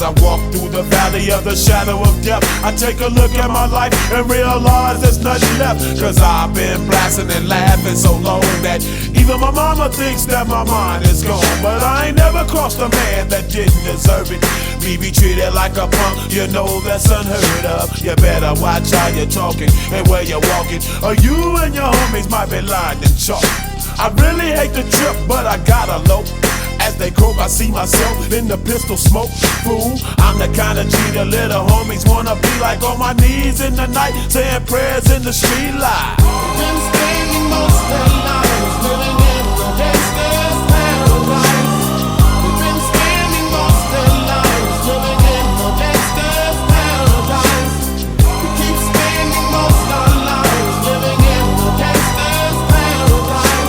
As I walk through the valley of the shadow of death, I take a look at my life and realize there's nothing left. Cause I've been blasting and laughing so long that even my mama thinks that my mind is gone. But I ain't never crossed a man that didn't deserve it. Me be treated like a punk, you know that's unheard of. You better watch how you're talking and where you're walking, or you and your homies might be lined in chalk. I really hate the trip, but I gotta low. As they croak, I see myself in the pistol smoke. Fool, I'm the kind of G the little homies wanna be like, on my knees in the night, saying prayers in the street light. Been spending most of their lives living in the gangster's paradise. We've been spending most of their lives living in the gangster's paradise. We keep spending most of our lives living in the gangster's paradise.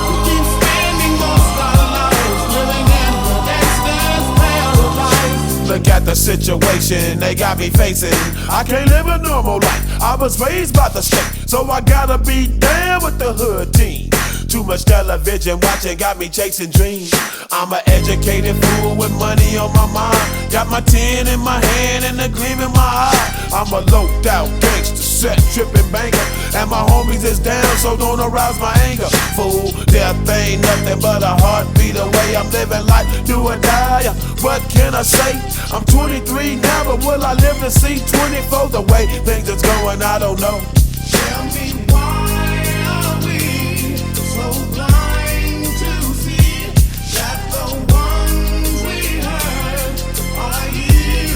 We keep spending most of our lives living in the gangster's paradise. Look at the situation they got me facing. I can't live a normal life. I was raised by the state, so I gotta be down with the hood team. Too much television watching got me chasing dreams. I'm an educated fool with money on my mind. Got my 10 in my hand and a gleam in my eye. I'm a loped out gangster, set tripping banker, and my homies is down, so don't arouse my anger. Fool, death ain't nothing but a heartbeat away. I'm living life, do or die. What can I say? I'm 23 now, but will I live to see 24? The way things is going, I don't know. Tell me, why are we so blind to see that the ones we hurt are you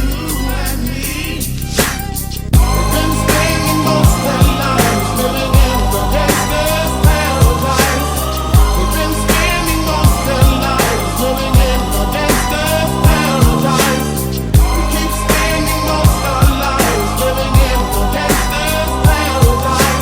and me? We've been spending most of our lives living in the gangster's paradise. We've been spending most of our lives living in the gangster's paradise. We keep spending most of our lives living in the gangster's paradise.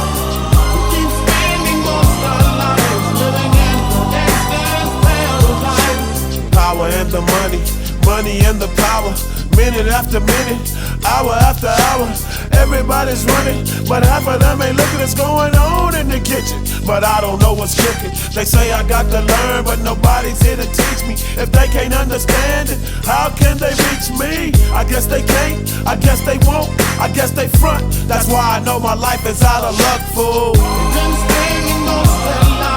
We keep spending most of our lives living in the gangster's paradise. Power and the money, money and the power. Minute after minute, hour after hour, everybody's running, but half of them ain't looking what's going on in the kitchen. But I don't know what's cooking. They say I got to learn, but nobody's here to teach me. If they can't understand it, how can they reach me? I guess they can't, I guess they won't, I guess they front. That's why I know my life is out of luck, fool. We've been spending most of our lives